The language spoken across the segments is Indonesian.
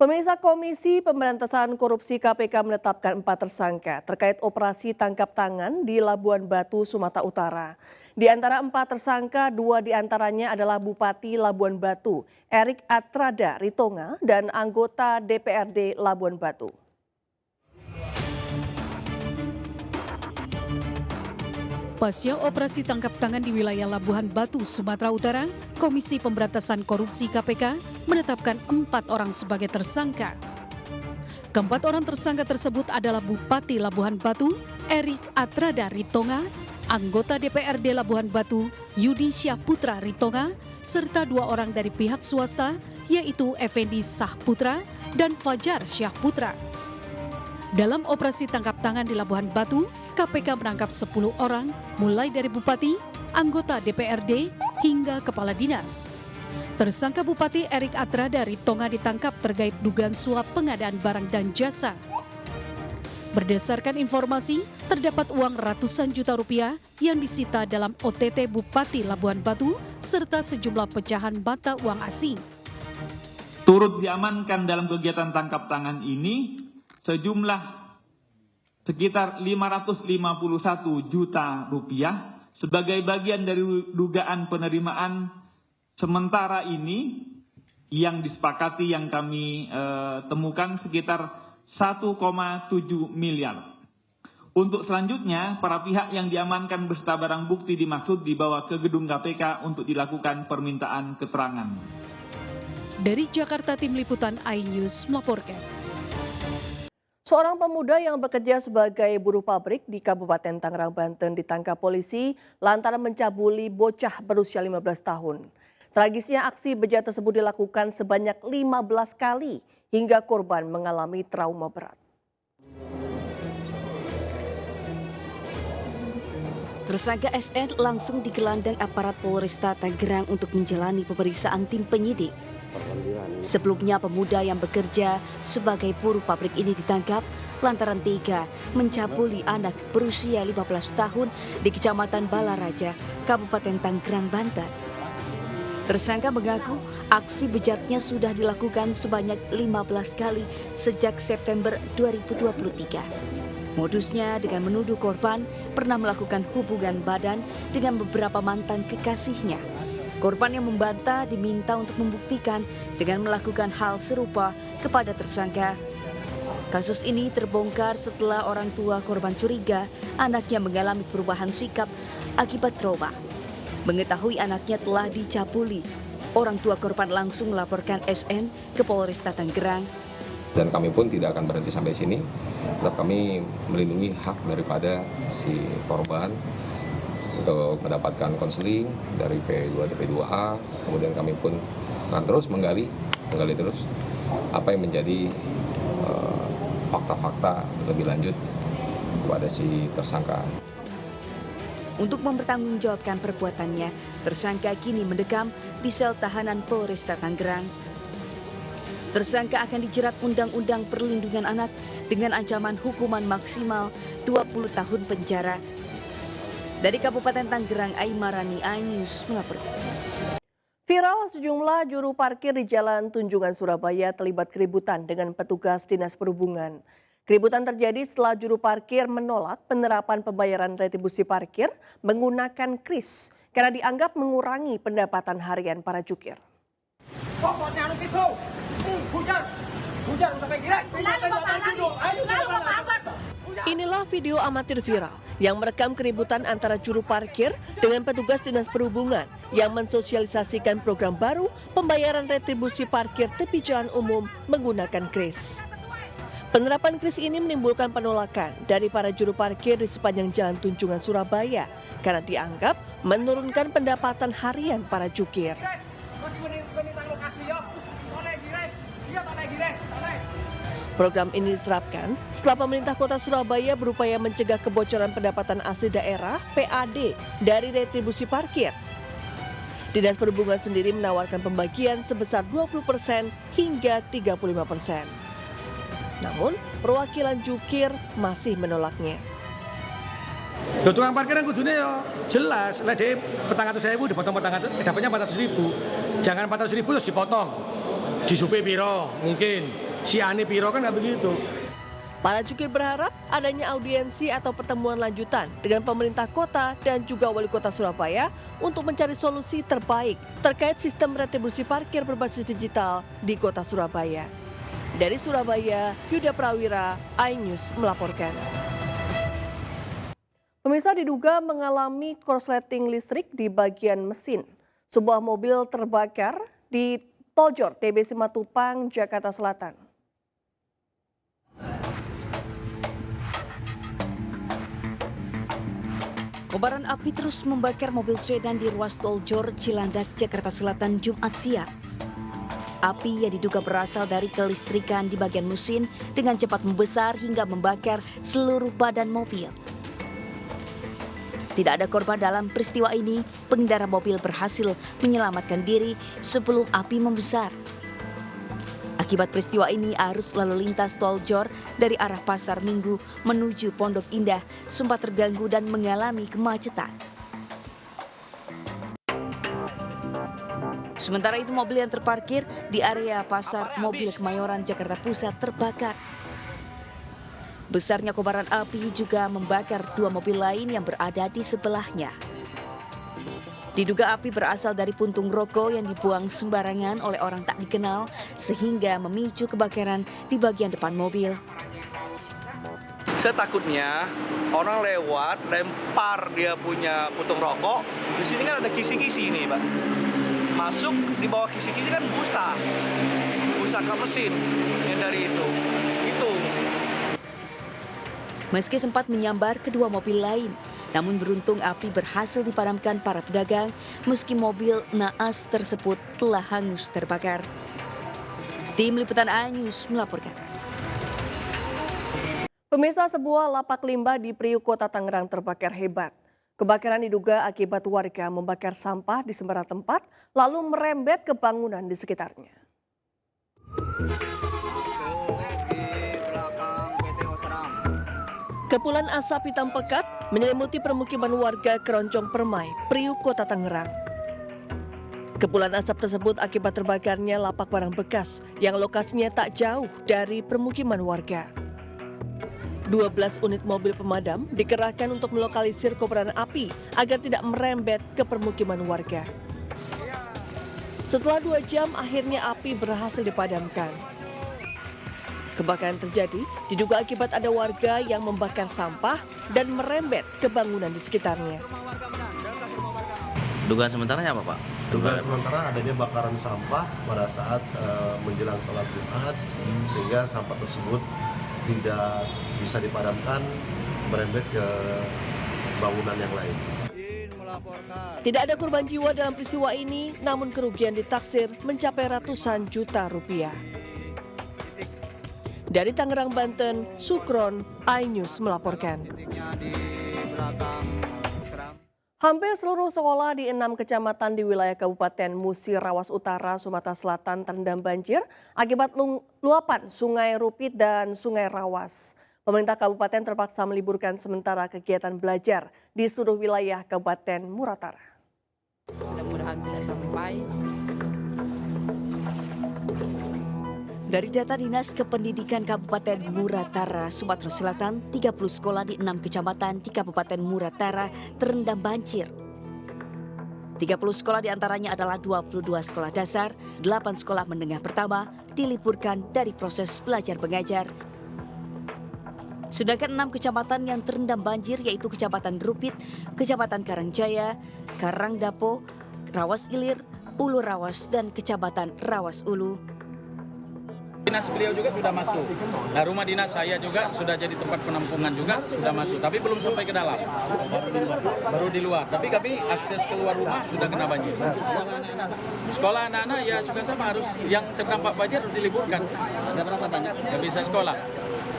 Pemirsa Komisi Pemberantasan Korupsi KPK menetapkan 4 tersangka terkait operasi tangkap tangan di Labuan Batu, Sumatera Utara. Di antara 4 tersangka, 2 diantaranya adalah Bupati Labuan Batu, Erik Atrada Ritonga, dan anggota DPRD Labuan Batu. Pasca operasi tangkap tangan di wilayah Labuhan Batu, Sumatera Utara, Komisi Pemberantasan Korupsi KPK menetapkan 4 orang sebagai tersangka. Keempat orang tersangka tersebut adalah Bupati Labuhan Batu, Erik Atrada Ritonga, anggota DPRD Labuhan Batu, Yudi Syahputra Ritonga, serta 2 orang dari pihak swasta, yaitu Effendi Sahputra dan Fajar Syahputra. Dalam operasi tangkap tangan di Labuhan Batu, KPK menangkap 10 orang, mulai dari Bupati, anggota DPRD, hingga Kepala Dinas. Tersangka Bupati Erik Atrada Ritonga ditangkap terkait dugaan suap pengadaan barang dan jasa. Berdasarkan informasi, terdapat uang ratusan juta rupiah yang disita dalam OTT Bupati Labuhan Batu, serta sejumlah pecahan mata uang asing. Turut diamankan dalam kegiatan tangkap tangan ini sejumlah sekitar 551 juta rupiah sebagai bagian dari dugaan penerimaan sementara ini yang disepakati yang kami temukan sekitar 1,7 miliar. Untuk selanjutnya, para pihak yang diamankan beserta barang bukti dimaksud dibawa ke gedung KPK untuk dilakukan permintaan keterangan. Dari Jakarta, Tim Liputan iNews melaporkan. Seorang pemuda yang bekerja sebagai buruh pabrik di Kabupaten Tangerang, Banten ditangkap polisi lantaran mencabuli bocah berusia 15 tahun. Tragisnya aksi bejat tersebut dilakukan sebanyak 15 kali hingga korban mengalami trauma berat. Tersangka SN langsung digelandang aparat Polresta Tangerang untuk menjalani pemeriksaan tim penyidik. Sebelumnya pemuda yang bekerja sebagai buruh pabrik ini ditangkap lantaran tega mencabuli anak berusia 15 tahun di Kecamatan Balaraja, Kabupaten Tangerang, Banten. Tersangka mengaku aksi bejatnya sudah dilakukan sebanyak 15 kali sejak September 2023. Modusnya dengan menuduh korban pernah melakukan hubungan badan dengan beberapa mantan kekasihnya. Korban yang membantah diminta untuk membuktikan dengan melakukan hal serupa kepada tersangka. Kasus ini terbongkar setelah orang tua korban curiga anaknya mengalami perubahan sikap akibat trauma. Mengetahui anaknya telah dicabuli, orang tua korban langsung melaporkan SN ke Polresta Tangerang. Dan kami pun tidak akan berhenti sampai sini, tetap kami melindungi hak daripada si korban untuk mendapatkan konseling dari P2 P2A. Kemudian kami pun akan terus menggali terus apa yang menjadi fakta-fakta lebih lanjut kepada si tersangka. Untuk mempertanggungjawabkan perbuatannya, tersangka kini mendekam di sel tahanan Polresta Tangerang. Tersangka akan dijerat Undang-Undang Perlindungan Anak dengan ancaman hukuman maksimal 20 tahun penjara. Dari Kabupaten Tangerang, Aimarani iNews melaporkan. Viral sejumlah juru parkir di Jalan Tunjungan Surabaya terlibat keributan dengan petugas Dinas Perhubungan. Keributan terjadi setelah juru parkir menolak penerapan pembayaran retribusi parkir menggunakan kris karena dianggap mengurangi pendapatan harian para jukir. Pokoknya anu kris lo, hujar sampai kira. Inilah video amatir viral yang merekam keributan antara juru parkir dengan petugas Dinas Perhubungan yang mensosialisasikan program baru pembayaran retribusi parkir tepi jalan umum menggunakan kris. Penerapan kris ini menimbulkan penolakan dari para juru parkir di sepanjang Jalan Tunjungan Surabaya karena dianggap menurunkan pendapatan harian para jukir. Program ini diterapkan setelah pemerintah kota Surabaya berupaya mencegah kebocoran pendapatan asli daerah (PAD) dari retribusi parkir. Dinas Perhubungan sendiri menawarkan pembagian sebesar 20% hingga 35%. Namun, perwakilan jukir masih menolaknya. Lho tukang parkiran kudune yo jelas, lek dhewe 400.000 dipotong 400, dapatnya 400.000. Jangan 400.000 terus dipotong. Disupe piro mungkin. si Ani Piro kan nggak begitu. Para jukir berharap adanya audiensi atau pertemuan lanjutan dengan pemerintah kota dan juga wali kota Surabaya untuk mencari solusi terbaik terkait sistem retribusi parkir berbasis digital di kota Surabaya. Dari Surabaya, Yuda Prawira, iNews melaporkan. Pemirsa, diduga mengalami korsleting listrik di bagian mesin. Sebuah mobil terbakar di Toljor, TB Simatupang, Jakarta Selatan. Kobaran api terus membakar mobil sedan di ruas tol Jor Cilandak, Jakarta Selatan, Jumat siang. Api yang diduga berasal dari kelistrikan di bagian mesin dengan cepat membesar hingga membakar seluruh badan mobil. Tidak ada korban dalam peristiwa ini, pengendara mobil berhasil menyelamatkan diri sebelum api membesar. Akibat peristiwa ini, arus lalu lintas tol Jor dari arah Pasar Minggu menuju Pondok Indah sempat terganggu dan mengalami kemacetan. Sementara itu, mobil yang terparkir di area Pasar Mobil Kemayoran, Jakarta Pusat terbakar. Besarnya kobaran api juga membakar dua mobil lain yang berada di sebelahnya. Diduga api berasal dari puntung rokok yang dibuang sembarangan oleh orang tak dikenal sehingga memicu kebakaran di bagian depan mobil. Saya takutnya orang lewat lempar dia punya puntung rokok. Di sini kan ada kisi-kisi ini, Pak. Masuk di bawah kisi-kisi kan busa ke mesin yang dari itu. Meski sempat menyambar kedua mobil lain, namun beruntung api berhasil dipadamkan para pedagang meski mobil naas tersebut telah hangus terbakar. Tim Liputan iNews melaporkan. Pemirsa, sebuah lapak limbah di Priuk, Kota Tangerang terbakar hebat. Kebakaran diduga akibat warga membakar sampah di sembarang tempat lalu merembet ke bangunan di sekitarnya. Kepulan asap hitam pekat menyelimuti permukiman warga Keroncong Permai, Priuk, Kota Tangerang. Kepulan asap tersebut akibat terbakarnya lapak barang bekas yang lokasinya tak jauh dari permukiman warga. 12 unit mobil pemadam dikerahkan untuk melokalisir kobaran api agar tidak merembet ke permukiman warga. Setelah 2 jam, akhirnya api berhasil dipadamkan. Kebakaran terjadi diduga akibat ada warga yang membakar sampah dan merembet ke bangunan di sekitarnya. Dugaan sementaranya apa, Pak? Dugaan sementara adanya bakaran sampah pada saat menjelang sholat Jumat, sehingga sampah tersebut tidak bisa dipadamkan, merembet ke bangunan yang lain. Tidak ada korban jiwa dalam peristiwa ini, namun kerugian ditaksir mencapai ratusan juta rupiah. Dari Tangerang, Banten, Sukron, iNews melaporkan. Hampir seluruh sekolah di 6 kecamatan di wilayah Kabupaten Musi Rawas Utara, Sumatera Selatan terendam banjir akibat luapan Sungai Rupit dan Sungai Rawas. Pemerintah kabupaten terpaksa meliburkan sementara kegiatan belajar di seluruh wilayah Kabupaten Muratara. Mudah-mudahan tidak sampai. Dari data Dinas Kependidikan Kabupaten Muratara, Sumatera Selatan, 30 sekolah di 6 kecamatan di Kabupaten Muratara terendam banjir. 30 sekolah diantaranya adalah 22 sekolah dasar, 8 sekolah menengah pertama diliburkan dari proses belajar mengajar. Sedangkan 6 kecamatan yang terendam banjir yaitu Kecamatan Rupit, Kecamatan Karangjaya, Karangdapo, Rawas Ilir, Ulu Rawas, dan Kecamatan Rawas Ulu. Dinas beliau juga sudah masuk. Nah, rumah dinas saya juga sudah jadi tempat penampungan juga sudah masuk, tapi belum sampai ke dalam. Baru di luar. Tapi kami akses keluar rumah sudah kena banjir. Sekolah anak-anak ya juga sama, harus yang terdampak banjir harus diliburkan. Ada berapa banyak? Nggak bisa sekolah.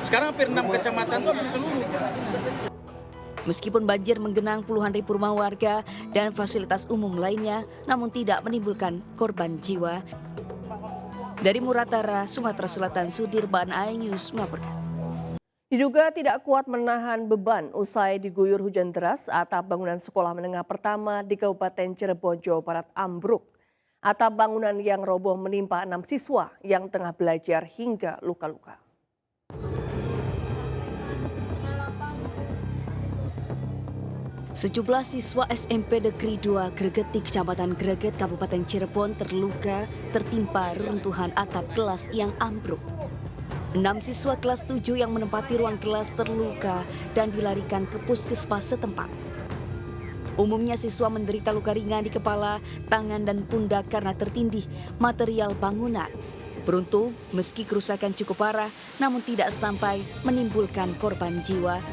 Sekarang hampir 6 kecamatan itu seluruh. Meskipun banjir menggenang puluhan ribu rumah warga dan fasilitas umum lainnya, namun tidak menimbulkan korban jiwa. Dari Muratara, Sumatera Selatan, Sudirman, iNews melaporkan. Diduga tidak kuat menahan beban usai diguyur hujan deras, atap bangunan sekolah menengah pertama di Kabupaten Cirebon, Jawa Barat ambruk. Atap bangunan yang roboh menimpa 6 siswa yang tengah belajar hingga luka-luka. Sejumlah siswa SMP Negeri 2 Greget di Kecamatan Greget, Kabupaten Cirebon terluka tertimpa reruntuhan atap kelas yang ambruk. 6 siswa kelas 7 yang menempati ruang kelas terluka dan dilarikan ke puskesmas setempat. Umumnya siswa menderita luka ringan di kepala, tangan, dan pundak karena tertindih material bangunan. Beruntung, meski kerusakan cukup parah, namun tidak sampai menimbulkan korban jiwa.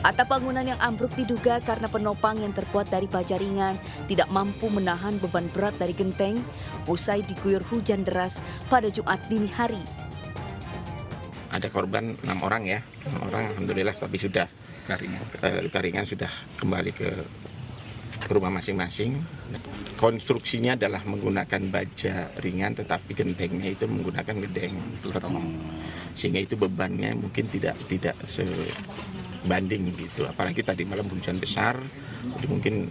Atap bangunan yang ambruk diduga karena penopang yang terbuat dari baja ringan tidak mampu menahan beban berat dari genteng usai diguyur hujan deras pada Jumat dini hari. Ada korban 6 orang ya, 6 orang alhamdulillah tapi sudah luka ringan sudah kembali ke rumah masing-masing. Konstruksinya adalah menggunakan baja ringan tetapi gentengnya itu menggunakan genteng letong, sehingga itu bebannya mungkin tidak sebanding gitu. Apalagi tadi malam hujan besar, jadi mungkin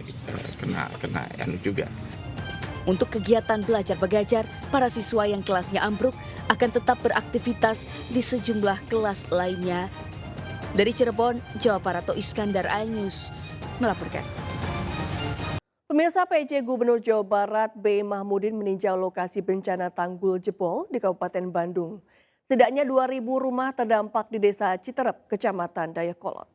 kena juga. Untuk kegiatan belajar mengajar, para siswa yang kelasnya ambruk akan tetap beraktivitas di sejumlah kelas lainnya. Dari Cirebon, Jawa Barat, Iskandar iNews melaporkan. Pemirsa, PJ Gubernur Jawa Barat B. Mahmudin meninjau lokasi bencana tanggul jebol di Kabupaten Bandung. Setidaknya 2.000 rumah terdampak di Desa Citerep, Kecamatan Dayakolot.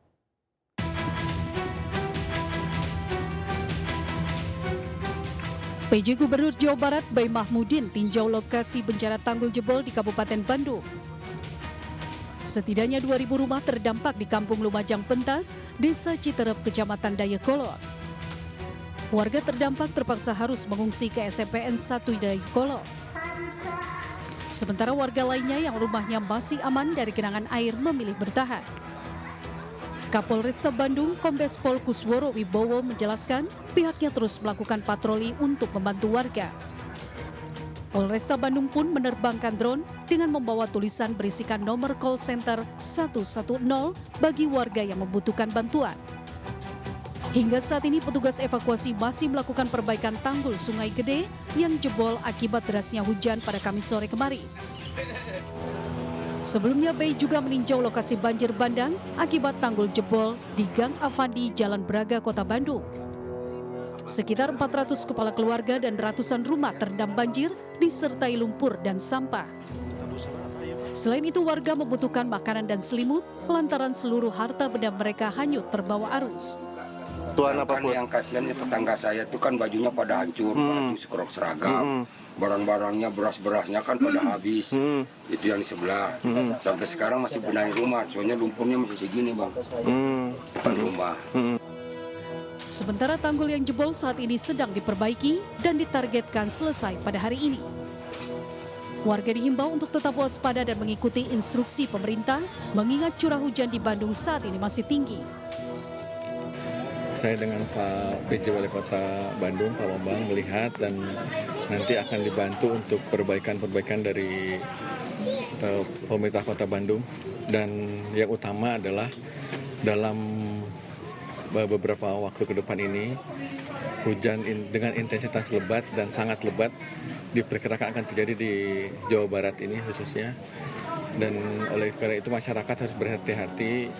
PJ Gubernur Jawa Barat B. Mahmudin tinjau lokasi bencana tanggul jebol di Kabupaten Bandung. Setidaknya 2.000 rumah terdampak di Kampung Lumajang Pentas, Desa Citerep, Kecamatan Dayakolot. Warga terdampak terpaksa harus mengungsi ke SMPN 1 Dayakolot. Sementara warga lainnya yang rumahnya masih aman dari genangan air memilih bertahan. Kapolresta Bandung, Kombes Pol Kusworo Wibowo menjelaskan pihaknya terus melakukan patroli untuk membantu warga. Polresta Bandung pun menerbangkan drone dengan membawa tulisan berisikan nomor call center 110 bagi warga yang membutuhkan bantuan. Hingga saat ini petugas evakuasi masih melakukan perbaikan tanggul Sungai Gede yang jebol akibat derasnya hujan pada Kamis sore kemarin. Sebelumnya Bey juga meninjau lokasi banjir bandang akibat tanggul jebol di Gang Avandi, Jalan Braga, Kota Bandung. Sekitar 400 kepala keluarga dan ratusan rumah terendam banjir disertai lumpur dan sampah. Selain itu warga membutuhkan makanan dan selimut lantaran seluruh harta benda mereka hanyut terbawa arus. Yang kasihan ya tetangga saya itu kan bajunya pada hancur, baju sekerok seragam, barang-barangnya beras-berasnya kan pada habis. Itu yang di sebelah. Sampai sekarang masih benahi rumah, soalnya lumpurnya masih segini bang. Bukan rumah. Sementara tanggul yang jebol saat ini sedang diperbaiki dan ditargetkan selesai pada hari ini. Warga dihimbau untuk tetap waspada dan mengikuti instruksi pemerintah mengingat curah hujan di Bandung saat ini masih tinggi. Saya dengan Pak PJ Wali Kota Bandung, Pak Bambang, melihat dan nanti akan dibantu untuk perbaikan dari pemerintah Kota Bandung. Dan yang utama adalah dalam beberapa waktu ke depan ini, hujan dengan intensitas lebat dan sangat lebat diperkirakan akan terjadi di Jawa Barat ini khususnya. Dan oleh karena itu masyarakat harus berhati-hati.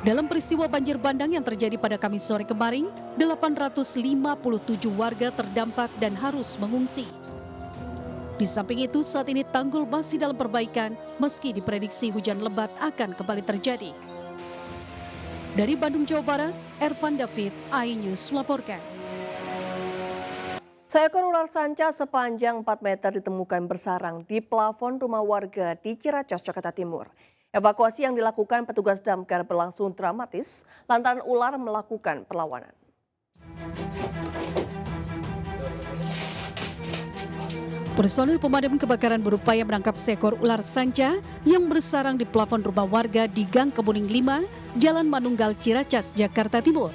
Dalam peristiwa banjir bandang yang terjadi pada Kamis sore kemarin, 857 warga terdampak dan harus mengungsi. Di samping itu, saat ini tanggul masih dalam perbaikan meski diprediksi hujan lebat akan kembali terjadi. Dari Bandung, Jawa Barat, Ervan David, iNews melaporkan. Seekor ular sanca sepanjang 4 meter ditemukan bersarang di plafon rumah warga di Ciracas, Jakarta Timur. Evakuasi yang dilakukan petugas damkar berlangsung dramatis lantaran ular melakukan perlawanan. Personil pemadam kebakaran berupaya menangkap seekor ular sanca yang bersarang di plafon rumah warga di Gang Kemuning 5, Jalan Manunggal, Ciracas, Jakarta Timur.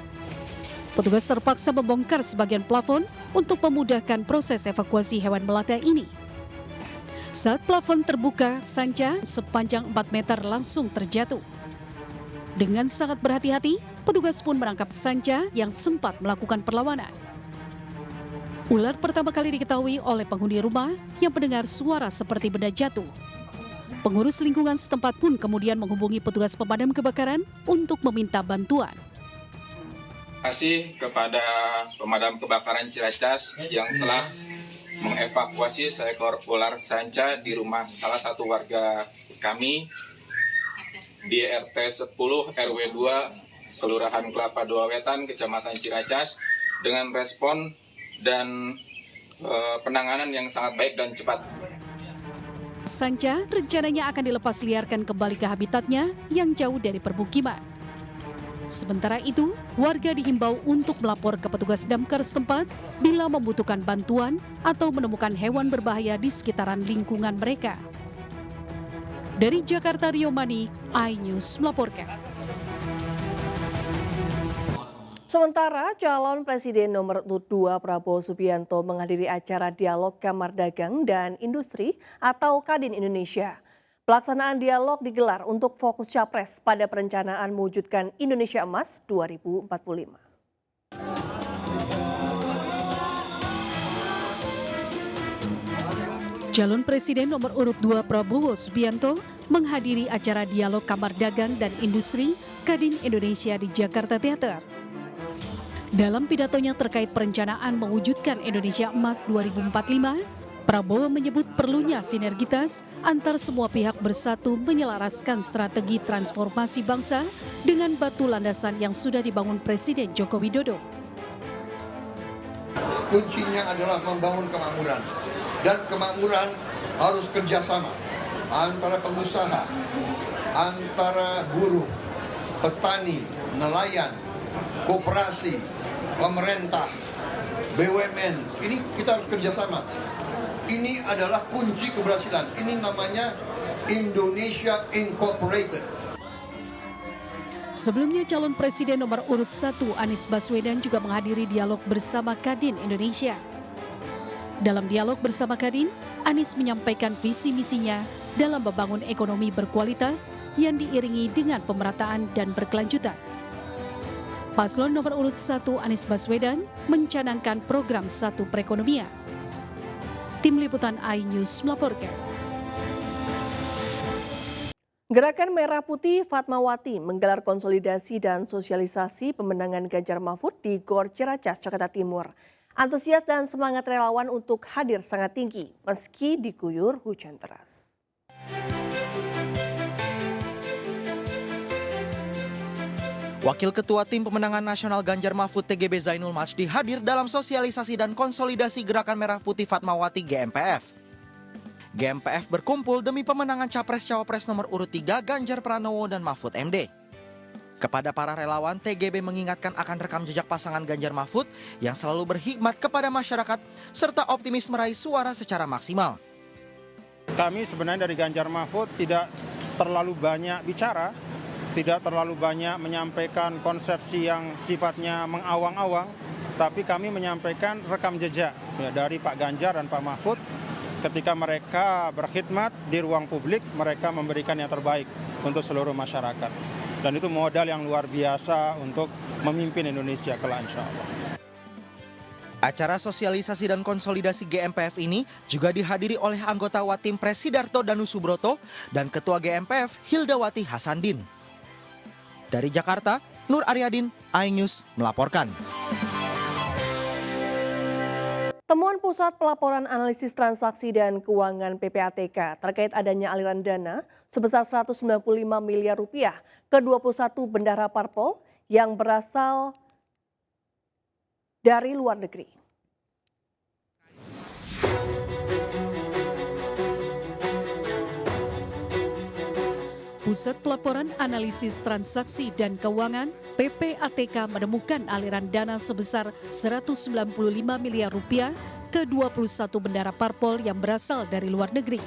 Petugas terpaksa membongkar sebagian plafon untuk memudahkan proses evakuasi hewan melata ini. Saat plafon terbuka, sanca sepanjang 4 meter langsung terjatuh. Dengan sangat berhati-hati, petugas pun menangkap sanca yang sempat melakukan perlawanan. Ular pertama kali diketahui oleh penghuni rumah yang mendengar suara seperti benda jatuh. Pengurus lingkungan setempat pun kemudian menghubungi petugas pemadam kebakaran untuk meminta bantuan. Terima kasih kepada pemadam kebakaran Ciracas yang telah mengevakuasi seekor ular sanca di rumah salah satu warga kami di RT 10 RW 2 Kelurahan Kelapa II Wetan, Kecamatan Ciracas dengan respon dan penanganan yang sangat baik dan cepat. Sanca rencananya akan dilepas liarkan kembali ke habitatnya yang jauh dari permukiman. Sementara itu, warga dihimbau untuk melapor ke petugas damkar setempat bila membutuhkan bantuan atau menemukan hewan berbahaya di sekitaran lingkungan mereka. Dari Jakarta, Rio Mani, iNews melaporkan. Sementara calon presiden nomor 2 Prabowo Subianto menghadiri acara dialog Kamar Dagang dan Industri atau Kadin Indonesia. Pelaksanaan dialog digelar untuk fokus capres pada perencanaan mewujudkan Indonesia Emas 2045. Calon presiden nomor urut 2 Prabowo Subianto menghadiri acara dialog Kamar Dagang dan Industri Kadin Indonesia di Jakarta Theater. Dalam pidatonya terkait perencanaan mewujudkan Indonesia Emas 2045, Prabowo menyebut perlunya sinergitas antar semua pihak bersatu menyelaraskan strategi transformasi bangsa dengan batu landasan yang sudah dibangun Presiden Joko Widodo. Kuncinya adalah membangun kemakmuran, dan kemakmuran harus kerjasama antara pengusaha, antara buruh, petani, nelayan, koperasi, pemerintah, BUMN. Ini kita harus kerjasama. Ini adalah kunci keberhasilan. Ini namanya Indonesia Incorporated. Sebelumnya calon presiden nomor urut 1 Anies Baswedan juga menghadiri dialog bersama Kadin Indonesia. Dalam dialog bersama Kadin, Anies menyampaikan visi misinya dalam membangun ekonomi berkualitas yang diiringi dengan pemerataan dan berkelanjutan. Paslon nomor urut 1 Anies Baswedan mencanangkan program Satu Perekonomian. Tim Liputan iNews melaporkan. Gerakan Merah Putih Fatmawati menggelar konsolidasi dan sosialisasi pemenangan Ganjar Mahfud di Gor Ciracas, Jakarta Timur. Antusias dan semangat relawan untuk hadir sangat tinggi meski diguyur hujan deras. Wakil Ketua Tim Pemenangan Nasional Ganjar Mahfud TGB Zainul Majdi hadir dalam sosialisasi dan konsolidasi Gerakan Merah Putih Fatmawati GMPF. GMPF berkumpul demi pemenangan Capres-Cawapres nomor urut 3 Ganjar Pranowo dan Mahfud MD. Kepada para relawan, TGB mengingatkan akan rekam jejak pasangan Ganjar Mahfud yang selalu berhikmat kepada masyarakat serta optimis meraih suara secara maksimal. Kami sebenarnya dari Ganjar Mahfud tidak terlalu banyak bicara, tidak terlalu banyak menyampaikan konsepsi yang sifatnya mengawang-awang, tapi kami menyampaikan rekam jejak ya, dari Pak Ganjar dan Pak Mahfud. Ketika mereka berkhidmat di ruang publik, mereka memberikan yang terbaik untuk seluruh masyarakat. Dan itu modal yang luar biasa untuk memimpin Indonesia kelak insya Allah. Acara sosialisasi dan konsolidasi GMPF ini juga dihadiri oleh anggota Watim Pres Sidarto Danu Subroto dan Ketua GMPF Hildawati Hasandin. Dari Jakarta, Nur Aryadin, iNews melaporkan. Temuan Pusat Pelaporan Analisis Transaksi dan Keuangan PPATK terkait adanya aliran dana sebesar 195 miliar rupiah ke 21 bendahara parpol yang berasal dari luar negeri. Pusat Pelaporan Analisis Transaksi dan Keuangan PPATK menemukan aliran dana sebesar 195 miliar rupiah ke 21 bendahara parpol yang berasal dari luar negeri.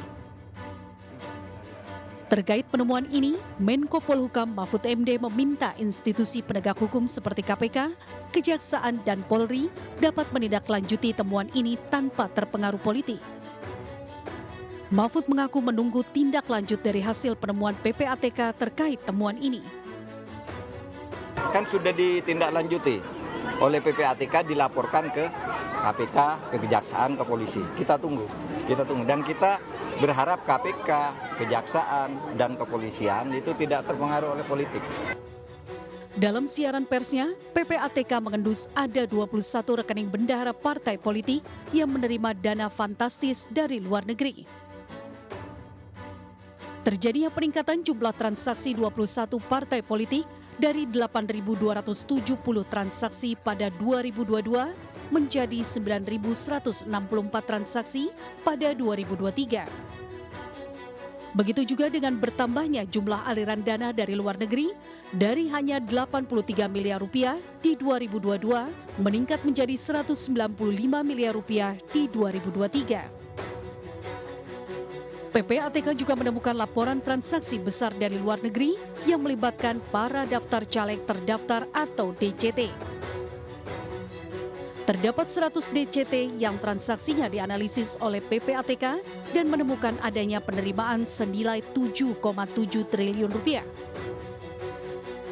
Terkait penemuan ini, Menko Polhukam Mahfud MD meminta institusi penegak hukum seperti KPK, Kejaksaan, dan Polri dapat menindaklanjuti temuan ini tanpa terpengaruh politik. Mahfud mengaku menunggu tindak lanjut dari hasil penemuan PPATK terkait temuan ini. Kan sudah ditindaklanjuti oleh PPATK, dilaporkan ke KPK, kejaksaan, ke polisi. Kita tunggu. Dan kita berharap KPK, kejaksaan, dan kepolisian itu tidak terpengaruh oleh politik. Dalam siaran persnya, PPATK mengendus ada 21 rekening bendahara partai politik yang menerima dana fantastis dari luar negeri. Terjadinya peningkatan jumlah transaksi 21 partai politik dari 8.270 transaksi pada 2022 menjadi 9.164 transaksi pada 2023. Begitu juga dengan bertambahnya jumlah aliran dana dari luar negeri dari hanya 83 miliar rupiah di 2022 meningkat menjadi 195 miliar rupiah di 2023. PPATK juga menemukan laporan transaksi besar dari luar negeri yang melibatkan para daftar caleg terdaftar atau DCT. Terdapat 100 DCT yang transaksinya dianalisis oleh PPATK dan menemukan adanya penerimaan senilai 7,7 triliun rupiah.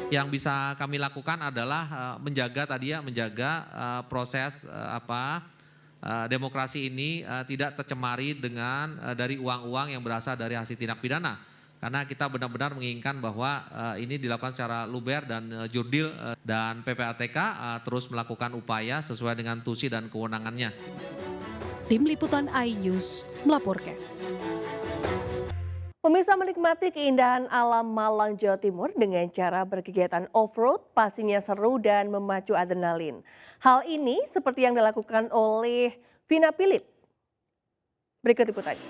Yang bisa kami lakukan adalah menjaga proses demokrasi ini tidak tercemari dengan dari uang-uang yang berasal dari hasil tindak pidana. Karena kita benar-benar menginginkan bahwa ini dilakukan secara luber dan jurdil dan PPATK terus melakukan upaya sesuai dengan tusi dan kewenangannya. Tim Liputan iNews melaporkan. Pemirsa, menikmati keindahan alam Malang, Jawa Timur dengan cara berkegiatan off-road pastinya seru dan memacu adrenalin. Hal ini seperti yang dilakukan oleh Vina Philip. Berikut liputannya.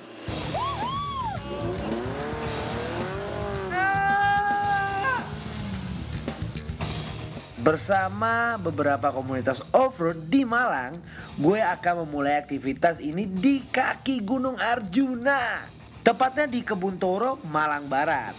Bersama beberapa komunitas off-road di Malang, gue akan memulai aktivitas ini di kaki Gunung Arjuna, tepatnya di Kebun Toro, Malang Barat.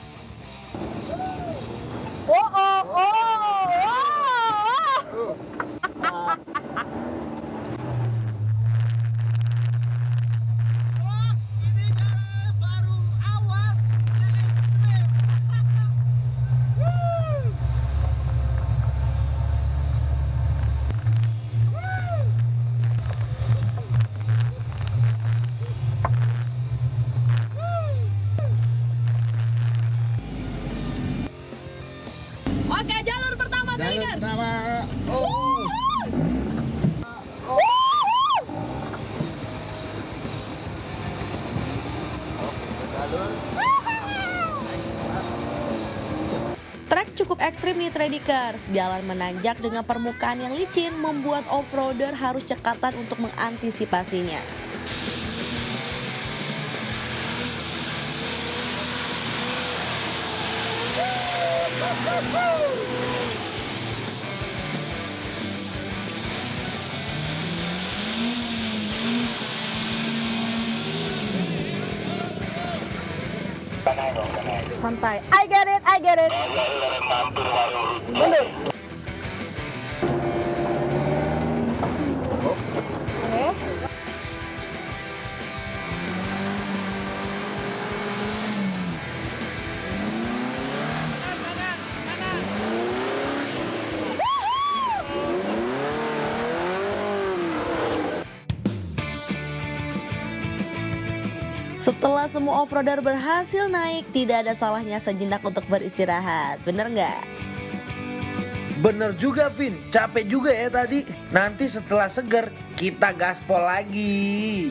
Oke, jalur pertama Tigers. Trek cukup ekstrim nih Tradikers. Jalan menanjak dengan permukaan yang licin membuat off-roader harus cekatan untuk mengantisipasinya. Santai. I get it. Mundur. Oke. Setelah semua off-roader berhasil naik, tidak ada salahnya sejenak untuk beristirahat. Bener nggak? Bener juga, Vin. Capek juga ya tadi. Nanti setelah seger, kita gaspol lagi.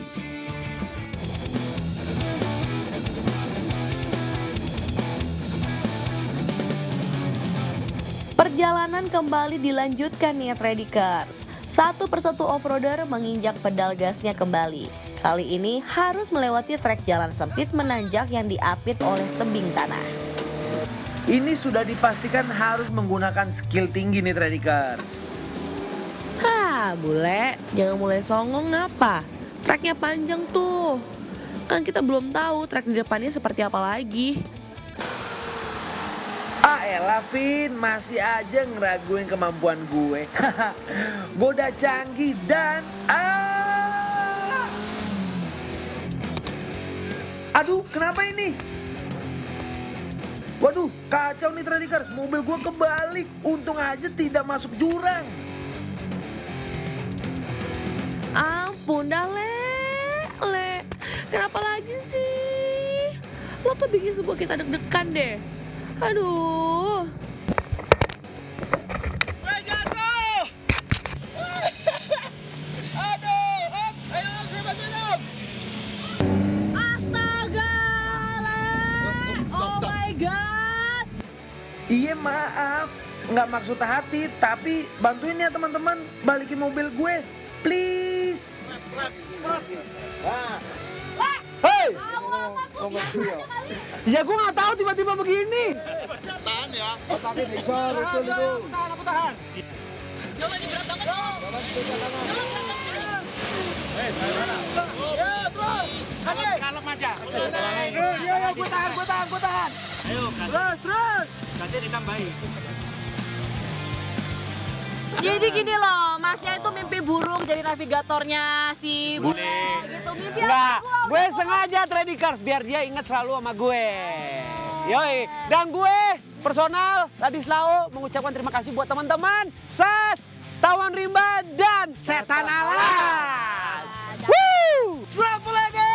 Perjalanan kembali dilanjutkan nih Tradikers. Satu persatu off-roader menginjak pedal gasnya kembali. Kali ini harus melewati trek jalan sempit menanjak yang diapit oleh tebing tanah. Ini sudah dipastikan harus menggunakan skill tinggi nih Tradikers. Hah, bule, jangan mulai songong ngapa? Treknya panjang tuh. Kan kita belum tahu trek di depannya seperti apa lagi. Ah elah Vin, masih aja ngeraguin kemampuan gue. Gue udah canggih dan aduh, kenapa ini? Waduh, kacau nih Tradikers, mobil gue kebalik. Untung aja tidak masuk jurang. Ampun dah, Le. Kenapa lagi sih? Lo tuh bikin semua kita deg-degan deh. Aduh. Astaga, Le. Oh my God. Iya maaf, nggak maksud hati, tapi bantuin ya teman-teman balikin mobil gue, please. Hei! Ya gue nggak tahu tiba-tiba begini. Tahan ya. Tahan. Coba ini berat banget. Ya, terus. Kalem aja. Iya, gue tahan. Ayo, terus. Nanti ditambahin. Jadi gini loh, Masnya itu mimpi burung jadi navigatornya si Bule gitu. Mimpi Enggak, apa? gue sengaja trading cars biar dia ingat selalu sama gue. Yoi, dan gue personal Ladislao mengucapkan terima kasih buat teman-teman Sas, Tawon Rimba, dan Setan Alas. Woo! Travel lagi.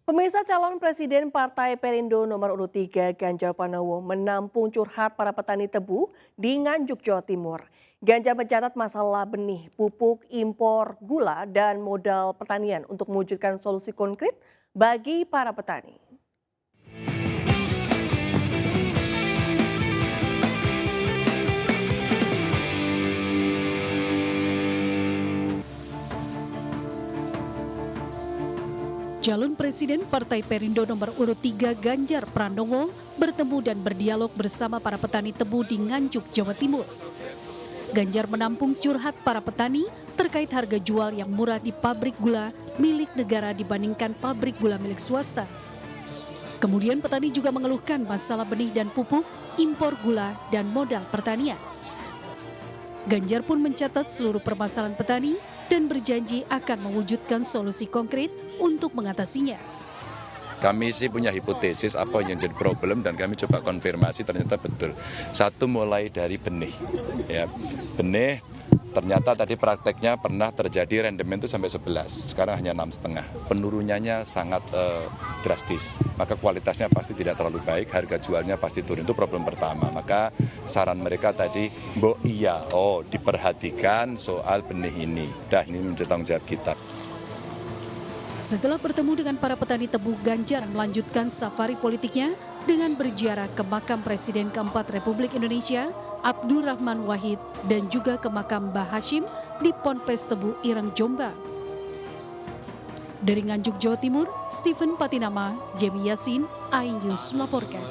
Pemirsa, calon Presiden Partai Perindo nomor urut 3 Ganjar Pranowo menampung curhat para petani tebu di Nganjuk, Jawa Timur. Ganjar mencatat masalah benih, pupuk, impor, gula, dan modal pertanian untuk mewujudkan solusi konkret bagi para petani. Calon Presiden Partai Perindo nomor urut 3 Ganjar Pranowo bertemu dan berdialog bersama para petani tebu di Nganjuk, Jawa Timur. Ganjar menampung curhat para petani terkait harga jual yang murah di pabrik gula milik negara dibandingkan pabrik gula milik swasta. Kemudian petani juga mengeluhkan masalah benih dan pupuk, impor gula, dan modal pertanian. Ganjar pun mencatat seluruh permasalahan petani dan berjanji akan mewujudkan solusi konkret untuk mengatasinya. Kami sih punya hipotesis apa yang jadi problem dan kami coba konfirmasi ternyata betul. Satu mulai dari benih. Ya, benih ternyata tadi prakteknya pernah terjadi rendemen itu sampai 11, sekarang hanya 6,5. Penurunannya sangat drastis, maka kualitasnya pasti tidak terlalu baik, harga jualnya pasti turun, itu problem pertama. Maka saran mereka tadi, diperhatikan soal benih ini. Ini menjadi tanggung jawab kita. Setelah bertemu dengan para petani tebu, Ganjar melanjutkan safari politiknya dengan berziarah ke makam Presiden keempat Republik Indonesia, Abdurrahman Wahid, dan juga ke makam Mbah Hashim di Ponpes Tebu Ireng, Jombang. Dari Nganjuk, Jawa Timur, Stephen Patinama, Jemi Yasin, iNews melaporkan.